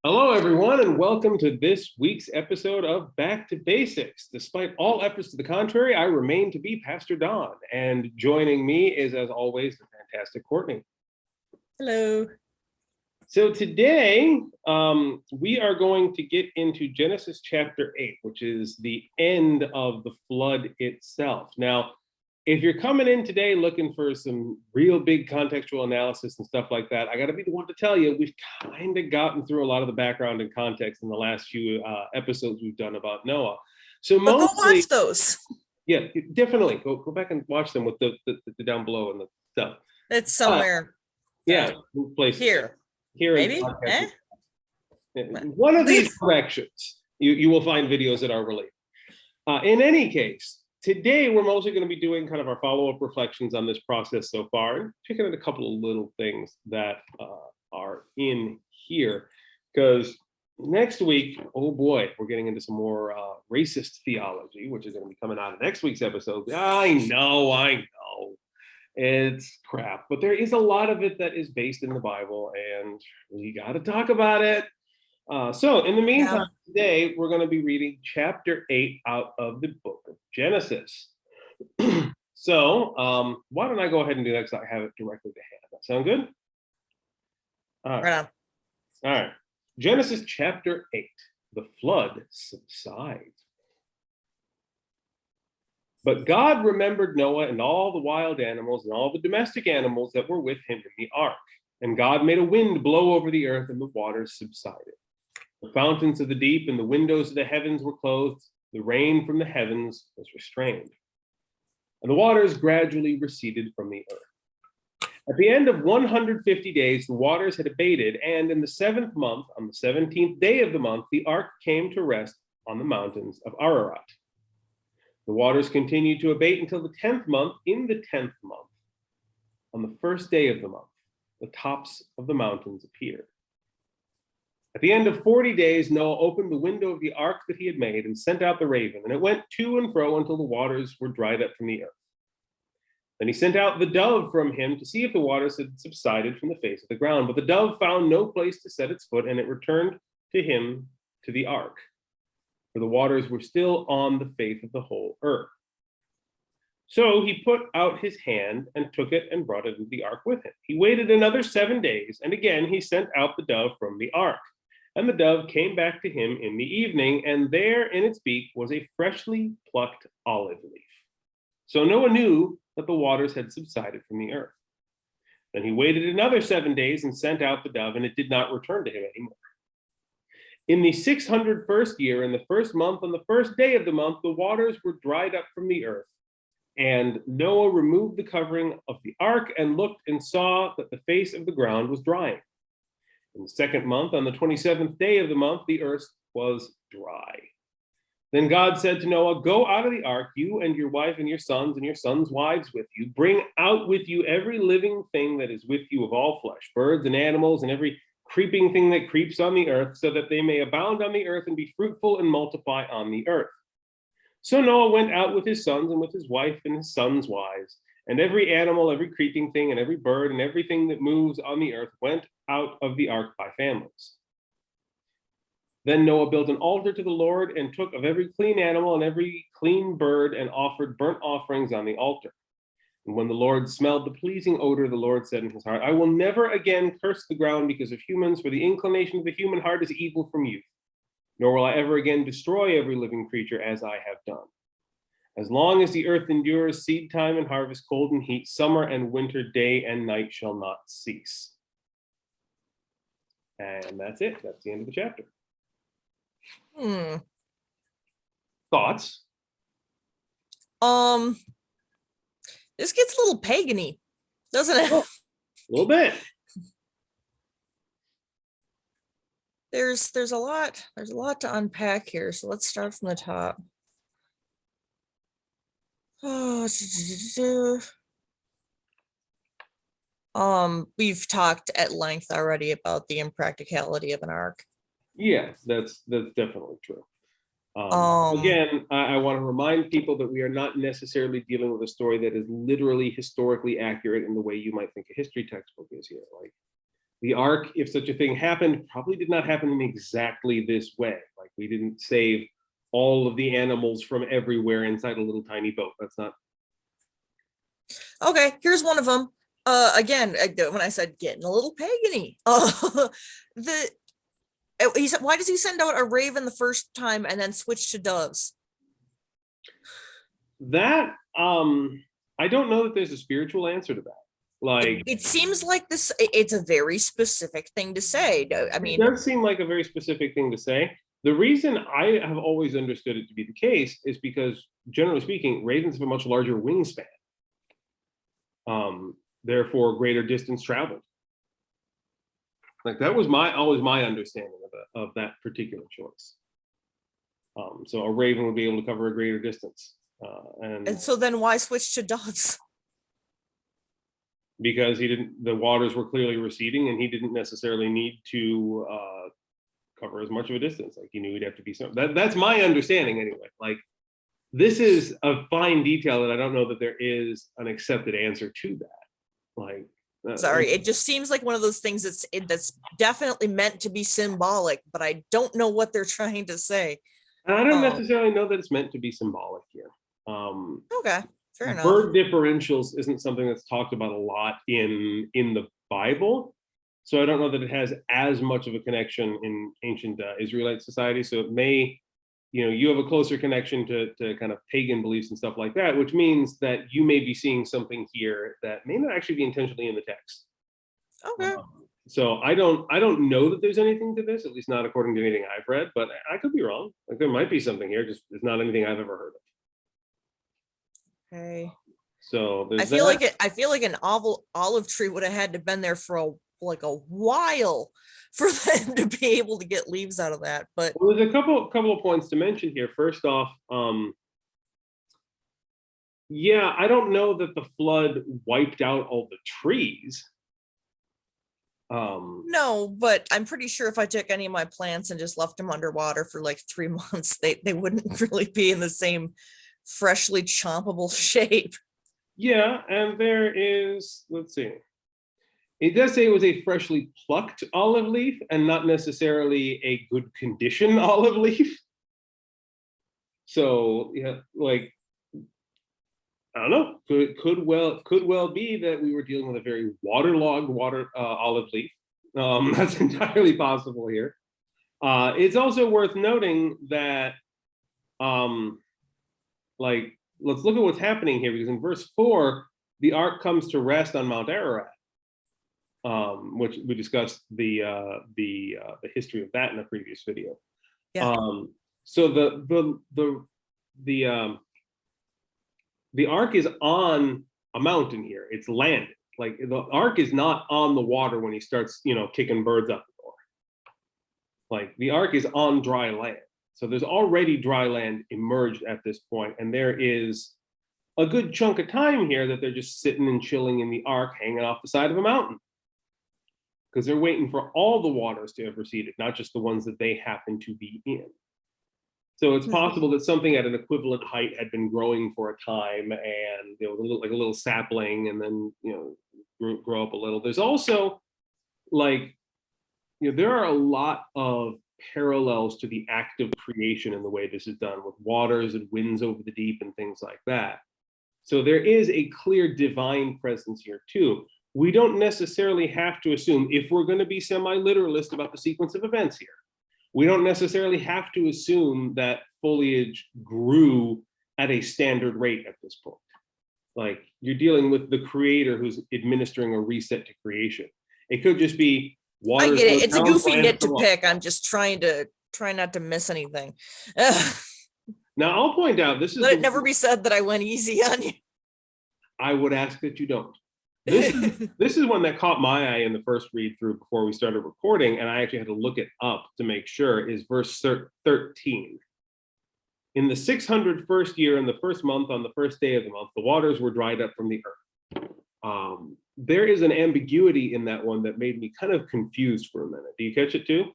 Hello, everyone, and welcome to this week's episode of Back to Basics. Despite all efforts to the contrary, I remain to be Pastor Don, and joining me is, as always, the fantastic Courtney. Hello. So today, we are going to get into Genesis chapter 8, which is the end of the flood itself. Now, if you're coming in today looking for some real big contextual analysis and stuff like that, I got to be the one to tell you, we've kind of gotten through a lot of the background and context in the last few episodes we've done about Noah. So But go watch those. Yeah, definitely. Go back and watch them with the down below and the stuff. It's somewhere. Yeah, place Here. Maybe? One of these directions, you will find videos that are related. In any case, today we're mostly going to be doing kind of our follow-up reflections on this process so far, and picking at a couple of little things that are in here. Because next week, oh boy, we're getting into some more racist theology, which is going to be coming out of next week's episode. I know. It's crap, but there is a lot of it that is based in the Bible, and we got to talk about it. So in the meantime, today we're going to be reading chapter 8 out of the book of Genesis. So why don't I go ahead and do that, because I have it directly to hand. That sound good? All right. All right. Genesis chapter 8. The flood subsides. But God remembered Noah and all the wild animals and all the domestic animals that were with him in the ark. And God made a wind blow over the earth, and the waters subsided. The fountains of the deep and the windows of the heavens were closed. The rain from the heavens was restrained. And the waters gradually receded from the earth. At the end of 150 days, the waters had abated, and in the 7th month, on the 17th day of the month, the ark came to rest on the mountains of Ararat. The waters continued to abate until the 10th month. In the 10th month, on the 1st day of the month, the tops of the mountains appeared. At the end of 40 days, Noah opened the window of the ark that he had made and sent out the raven, and it went to and fro until the waters were dried up from the earth. Then he sent out the dove from him to see if the waters had subsided from the face of the ground. But the dove found no place to set its foot, and it returned to him to the ark, for the waters were still on the face of the whole earth. So he put out his hand and took it and brought it into the ark with him. He waited another 7 days, and again he sent out the dove from the ark. And the dove came back to him in the evening, and there in its beak was a freshly plucked olive leaf. So Noah knew that the waters had subsided from the earth. Then he waited another 7 days and sent out the dove, and it did not return to him anymore. In the 601st year, in the 1st month, on the 1st day of the month, the waters were dried up from the earth. And Noah removed the covering of the ark and looked and saw that the face of the ground was drying. In the 2nd month, on the 27th day of the month, the earth was dry. Then God said to Noah, "Go out of the ark, you and your wife and your sons' wives with you. Bring out with you every living thing that is with you of all flesh, birds and animals, and every creeping thing that creeps on the earth, so that they may abound on the earth and be fruitful and multiply on the earth." So Noah went out with his sons and with his wife and his sons' wives, and every animal, every creeping thing, and every bird, and everything that moves on the earth went out of the ark by families. Then Noah built an altar to the Lord and took of every clean animal and every clean bird and offered burnt offerings on the altar. And when the Lord smelled the pleasing odor, the Lord said in his heart, "I will never again curse the ground because of humans, for the inclination of the human heart is evil from youth. Nor will I ever again destroy every living creature as I have done. As long as the earth endures, seed time and harvest, cold and heat, summer and winter, day and night shall not cease." And that's it. That's the end of the chapter. Thoughts? This gets a little pagan-y, doesn't it? A little bit. There's a lot to unpack here, so let's start from the top. We've talked at length already about the impracticality of an ark. Yes, that's definitely true. Again, I want to remind people that we are not necessarily dealing with a story that is literally historically accurate in the way you might think a history textbook is here. Like, The ark, if such a thing happened, probably did not happen in exactly this way. Like we didn't save all of the animals from everywhere inside a little tiny boat. That's not. Okay, here's one of them. Again, when I said getting a little pagany, the he said, why does he send out a raven the first time and then switch to doves? That I don't know that there's a spiritual answer to that. Like It seems like this, it's a very specific thing to say. I it mean, does seem like a very specific thing to say. The reason I have always understood it to be the case is because, generally speaking, ravens have a much larger wingspan, therefore greater distance traveled. Like that was always my understanding of that particular choice. So a raven would be able to cover a greater distance, and so then why switch to doves? because the waters were clearly receding, and he didn't necessarily need to cover as much of a distance. Like he knew he'd have to be some. That's my understanding anyway. Like this is a fine detail that I don't know that there is an accepted answer to that. Like Sorry, it just seems like one of those things that's definitely meant to be symbolic, but I don't know what they're trying to say. I don't necessarily know that it's meant to be symbolic here. Okay, fair enough. Bird differentials isn't something that's talked about a lot in the Bible, so I don't know that it has as much of a connection in ancient Israelite society. So it may, you have a closer connection to kind of pagan beliefs and stuff like that, which means that you may be seeing something here that may not actually be intentionally in the text. Okay. So I don't know that there's anything to this, at least not according to anything I've read, but I could be wrong. Like there might be something here, just it's not anything I've ever heard of. Okay. So I feel like an olive tree would have had to been there for a while for them to be able to get leaves out of that. But well, there's a couple of points to mention here. First off, yeah, I don't know that the flood wiped out all the trees. No, but I'm pretty sure if I took any of my plants and just left them underwater for like 3 months, they wouldn't really be in the same freshly chompable shape. Yeah, and there is, let's see. It does say it was a freshly plucked olive leaf and not necessarily a good condition olive leaf. So yeah, like I don't know. Could well be that we were dealing with a very waterlogged olive leaf. That's entirely possible here. It's also worth noting that, like, let's look at what's happening here, because in verse 4, the ark comes to rest on Mount Ararat, which we discussed the history of that in a previous video. Yeah. So the ark is on a mountain here. It's landed. Like the ark is not on the water when he starts, kicking birds out the door. Like the ark is on dry land. So there's already dry land emerged at this point, and there is a good chunk of time here that they're just sitting and chilling in the ark, hanging off the side of a mountain, because they're waiting for all the waters to have receded, not just the ones that they happen to be in. So it's possible that something at an equivalent height had been growing for a time, and a little sapling, and then grow up a little. There's also there are a lot of parallels to the act of creation in the way this is done, with waters and winds over the deep and things like that. So there is a clear divine presence here too. We don't necessarily have to assume, if we're going to be semi-literalist about the sequence of events here, we don't necessarily have to assume that foliage grew at a standard rate at this point. Like you're dealing with the creator who's administering a reset to creation. It could just be water. I get it. It's a goofy nit to pick. I'm just try not to miss anything. Now I'll point out, this is Let it never be said that I went easy on you. I would ask that you don't. This is one that caught my eye in the first read through before we started recording, and I actually had to look it up to make sure, is verse 13. In the 601st year, in the first month, on the first day of the month, the waters were dried up from the earth. There is an ambiguity in that one that made me kind of confused for a minute. Do you catch it too?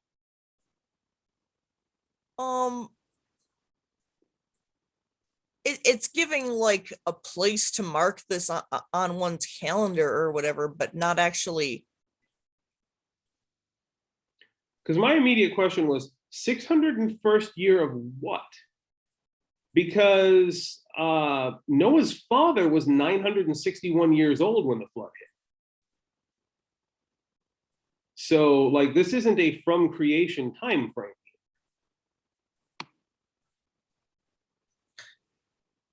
It's giving like a place to mark this on one's calendar or whatever, but not actually Because my immediate question was 601st year of what? Because Noah's father was 961 years old when the flood hit. So, like, this isn't a from creation time frame.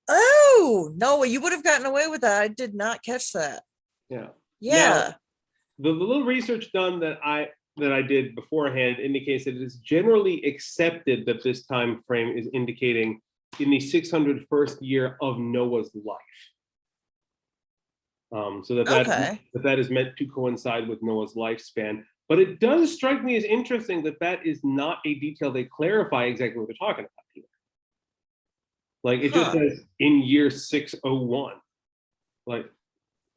Oh, no, you would have gotten away with that. I did not catch that. Yeah. Yeah. Now, the little research done that I did beforehand indicates that it is generally accepted that this time frame is indicating in the 601st year of Noah's life. So that is meant to coincide with Noah's lifespan. But it does strike me as interesting that that is not a detail they clarify exactly what they're talking about here. Like, it just says in year 601. Like,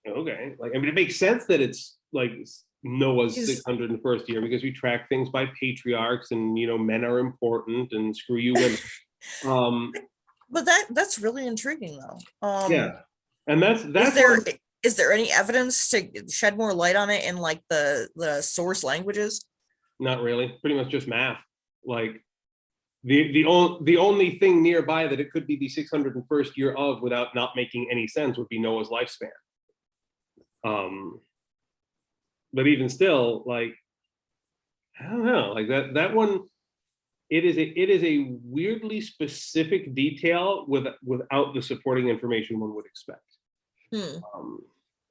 okay, like, I mean, it makes sense that it's like Noah's 601st year, because we track things by patriarchs, and men are important, and screw you women. But that's really intriguing though. Yeah, and that's is there any evidence to shed more light on it in like the source languages? Not really. Pretty much just math. Like, the only thing nearby that it could be the 601st year of without not making any sense would be Noah's lifespan. But even still, like, I don't know, like that one, it is a weirdly specific detail without the supporting information one would expect.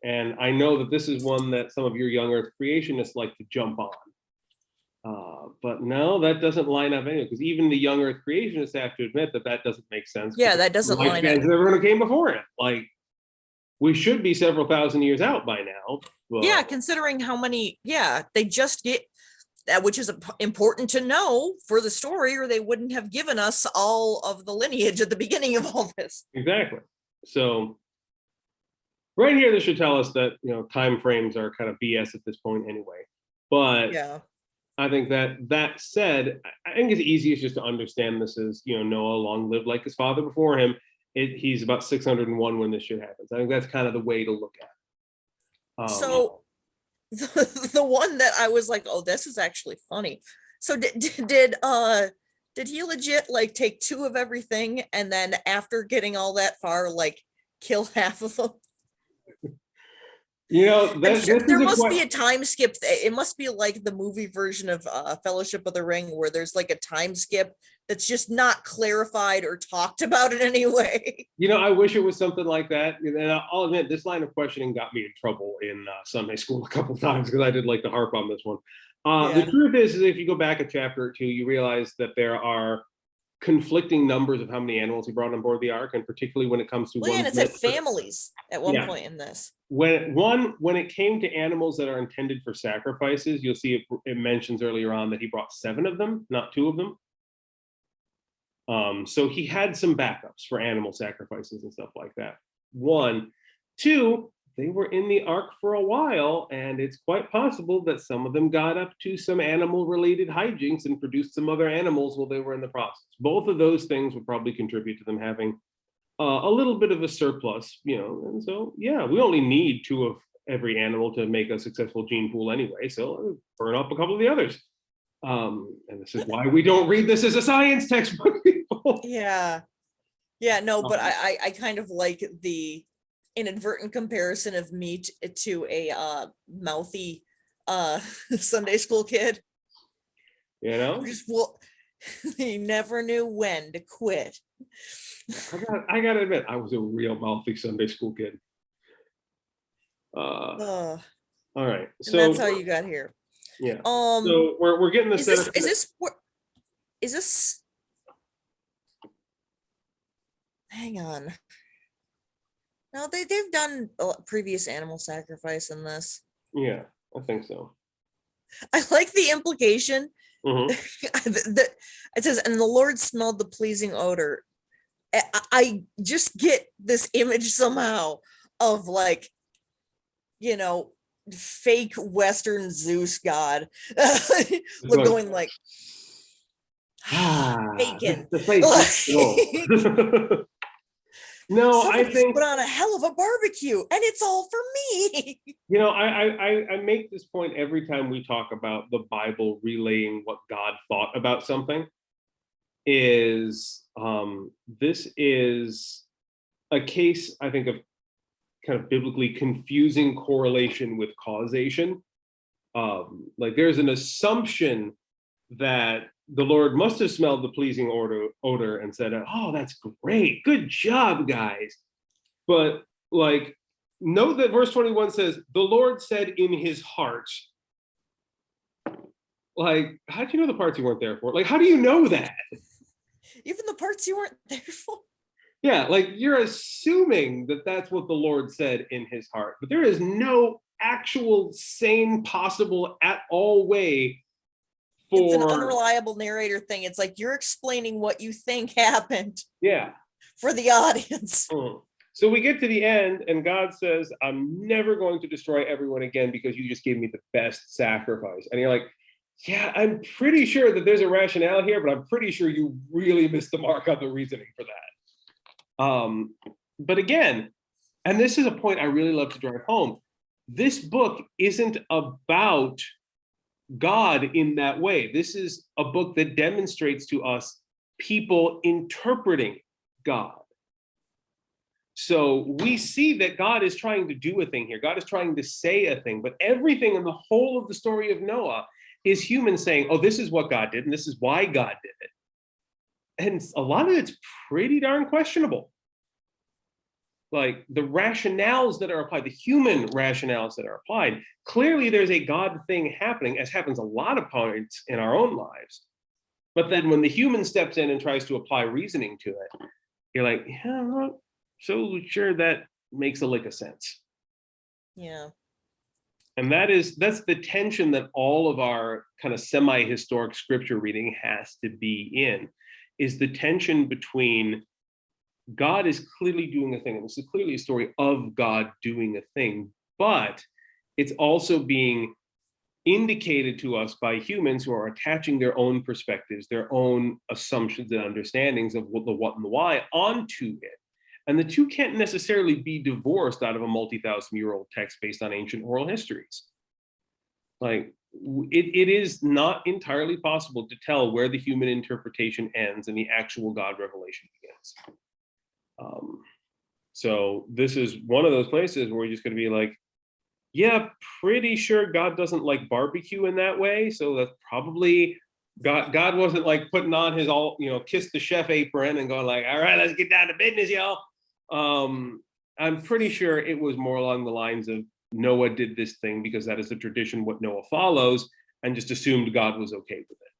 And I know that this is one that some of your young Earth creationists like to jump on. But no, that doesn't line up anyway, because even the young Earth creationists have to admit that doesn't make sense. Yeah, that doesn't line up. Everyone who came before it, like, we should be several thousand years out by now. But yeah, considering how many, they just get that, which is important to know for the story, or they wouldn't have given us all of the lineage at the beginning of all this. Exactly. So right here, this should tell us that time frames are kind of BS at this point anyway. But yeah, I think that said, I think it's easiest just to understand this as Noah long lived like his father before him. He's about 601 when this shit happens. I think that's kind of the way to look at it. So the one that I was like, oh, this is actually funny. So did he legit like take 2 of everything, and then after getting all that far, like kill half of them? There must be a time skip. It must be like the movie version of Fellowship of the Ring, where there's like a time skip that's just not clarified or talked about in any way. I wish it was something like that. And I'll admit, this line of questioning got me in trouble in Sunday school a couple of times, because I did like to harp on this one. The truth is if you go back a chapter or two, you realize that there are conflicting numbers of how many animals he brought on board the ark, and particularly when it comes to and it said families at one point in this. When it came to animals that are intended for sacrifices, you'll see it mentions earlier on that he brought 7 of them, not 2 of them. So he had some backups for animal sacrifices and stuff like that. 1, 2, they were in the ark for a while, and it's quite possible that some of them got up to some animal-related hijinks and produced some other animals while they were in the process. Both of those things would probably contribute to them having a little bit of a surplus, and so, we only need 2 of every animal to make a successful gene pool anyway, so burn up a couple of the others. And this is why we don't read this as a science textbook, people. No, but I kind of like the inadvertent comparison of me to a mouthy Sunday school kid. He never knew when to quit. I gotta admit, I was a real mouthy Sunday school kid. All right, so that's how you got here. Yeah. So we're getting the setup. Is this? Hang on. No, they've done a previous animal sacrifice in this. Yeah, I think so. I like the implication. Mm-hmm. It says, and the Lord smelled the pleasing odor. I just get this image somehow of like, fake Western Zeus god going like bacon. No, I Somebody's think, put on a hell of a barbecue and it's all for me. I make this point every time we talk about the Bible relaying what God thought about something. Is this is a case, I think, of kind of biblically confusing correlation with causation. Like there's an assumption that the Lord must have smelled the pleasing odor and said, "Oh, that's great, good job, guys." But like, note that verse 21 says, "The Lord said in his heart." Like, how do you know the parts you weren't there for? Like, how do you know that? Even the parts you weren't there for. Yeah, like you're assuming that that's what the Lord said in his heart, but there is no actual sane possible at all way It's an for, unreliable narrator thing. It's like you're explaining what you think happened yeah. for the audience. So we get to the end and God says, "I'm never going to destroy everyone again because you just gave me the best sacrifice." And you're like, yeah, I'm pretty sure that there's a rationale here, but I'm pretty sure you really missed the mark on the reasoning for that. But again, and this is a point I really love to drive home, this book isn't about God in that way. This is a book that demonstrates to us people interpreting God. So we see that God is trying to do a thing here. God is trying to say a thing, but everything in the whole of the story of Noah is humans saying, "Oh, this is what God did, and this is why God did it." And a lot of it's pretty darn questionable. Like the rationales that are applied, the human rationales that are applied, clearly there's a God thing happening, as happens a lot of points in our own lives. But then when the human steps in and tries to apply reasoning to it, you're like, yeah, I'm not so sure that makes a lick of sense. Yeah. And that's the tension that all of our kind of semi-historic scripture reading has to be in, is the tension between God is clearly doing a thing, and this is clearly a story of God doing a thing, but it's also being indicated to us by humans who are attaching their own perspectives, their own assumptions and understandings of what the what and the why onto it. And the two can't necessarily be divorced out of a multi-thousand-year-old text based on ancient oral histories. Like it is not entirely possible to tell where the human interpretation ends and the actual God revelation begins. So this is one of those places where you're just going to be like, yeah, pretty sure God doesn't like barbecue in that way. So that's probably God wasn't like putting on his all, kiss the chef apron and going like, "All right, let's get down to business, y'all." I'm pretty sure it was more along the lines of Noah did this thing because that is the tradition, what Noah follows, and just assumed God was okay with it.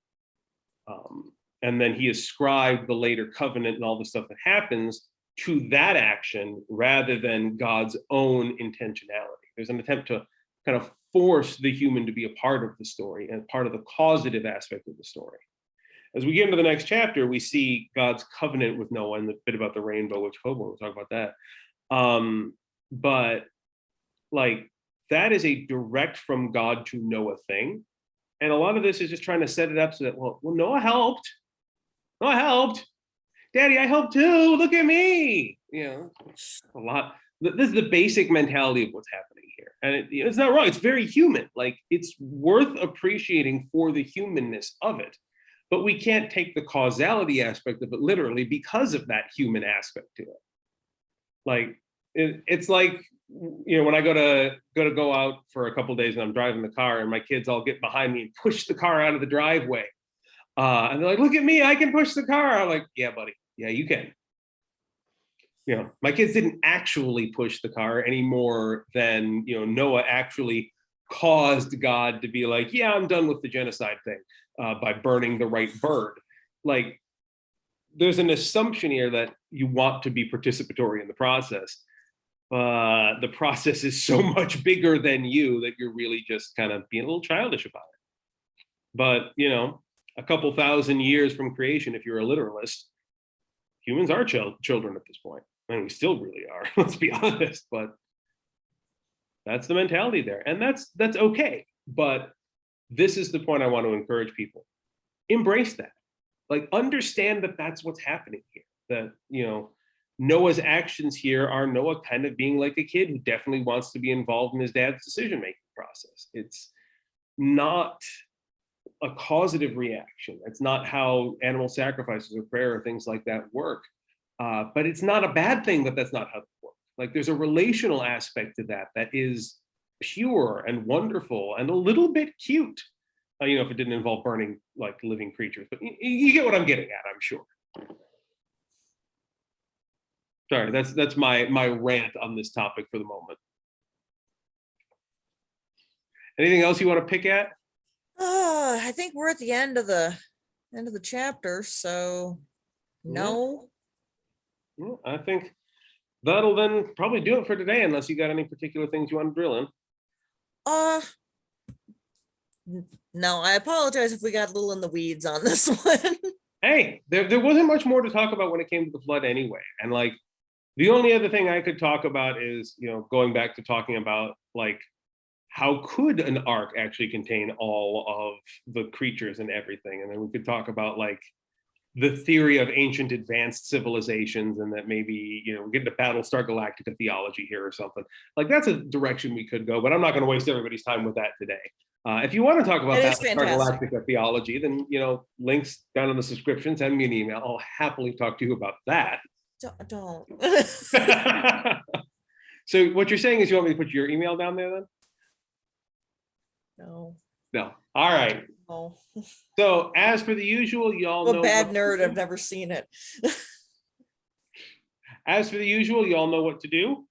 And then he ascribed the later covenant and all the stuff that happens to that action rather than God's own intentionality. There's an attempt to kind of force the human to be a part of the story and part of the causative aspect of the story. As we get into the next chapter, we see God's covenant with Noah and the bit about the rainbow, which we'll talk about that. But like that is a direct from God to Noah thing. And a lot of this is just trying to set it up so that, well, Noah helped. Noah helped. Daddy, I helped too. Look at me. A lot. This is the basic mentality of what's happening here. And it's not wrong. It's very human. Like it's worth appreciating for the humanness of it. But we can't take the causality aspect of it literally because of that human aspect to it. Like it's like, when I go out for a couple of days and I'm driving the car and my kids all get behind me and push the car out of the driveway. And they're like, "Look at me, I can push the car." I'm like, "Yeah, buddy. Yeah, you can." My kids didn't actually push the car any more than, Noah actually caused God to be like, "Yeah, I'm done with the genocide thing," by burning the right bird. Like, there's an assumption here that you want to be participatory in the process. The process is so much bigger than you that you're really just kind of being a little childish about it. But, a couple thousand years from creation, if you're a literalist, humans are children at this point. I mean, we still really are, let's be honest, but that's the mentality there. And that's okay. But this is the point I want to encourage people. Embrace that. Like, understand that that's what's happening here. That, Noah's actions here are Noah kind of being like a kid who definitely wants to be involved in his dad's decision-making process. It's not a causative reaction. It's not how animal sacrifices or prayer or things like that work. But it's not a bad thing that that's not how it works. Like there's a relational aspect to that that is pure and wonderful and a little bit cute. If it didn't involve burning like living creatures, but you get what I'm getting at, I'm sure. Sorry, that's my rant on this topic for the moment. Anything else you want to pick at? I think we're at the end of the chapter, so no. Well, I think that'll then probably do it for today, unless you got any particular things you want to drill in. No, I apologize if we got a little in the weeds on this one. Hey, there wasn't much more to talk about when it came to the flood anyway. And like the only other thing I could talk about is, going back to talking about like how could an ark actually contain all of the creatures and everything? And then we could talk about like the theory of ancient advanced civilizations, and that maybe, we get into Battlestar Galactica theology here or something. Like that's a direction we could go, but I'm not going to waste everybody's time with that today. If you want to talk about Battlestar Galactica theology, then, links down in the subscription, send me an email. I'll happily talk to you about that. Don't. So what you're saying is you want me to put your email down there then? No. All right. No. So as for the usual, y'all know. A bad nerd. I've never seen it. As for the usual, y'all know what to do.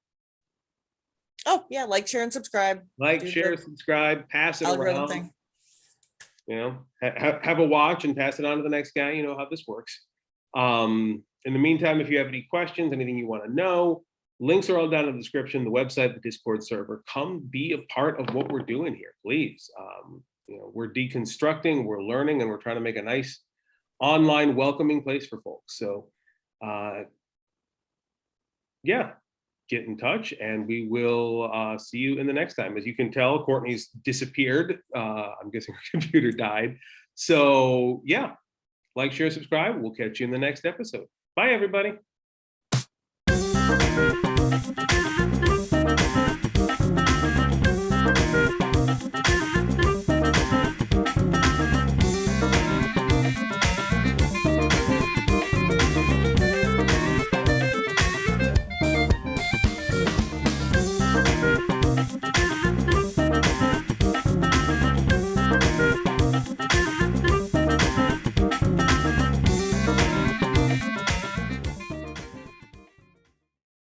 Oh yeah, like, share, and subscribe. Like, share, subscribe, pass it algorithm around. Thing. Have a watch and pass it on to the next guy. You know how this works. In the meantime, if you have any questions, anything you want to know, links are all down in the description, the website, the Discord server. Come be a part of what we're doing here, please. We're deconstructing, we're learning, and we're trying to make a nice online welcoming place for folks. So yeah, get in touch, and we will see you in the next time. As you can tell, Courtney's disappeared. I'm guessing her computer died. So yeah, like, share, subscribe. We'll catch you in the next episode. Bye, everybody.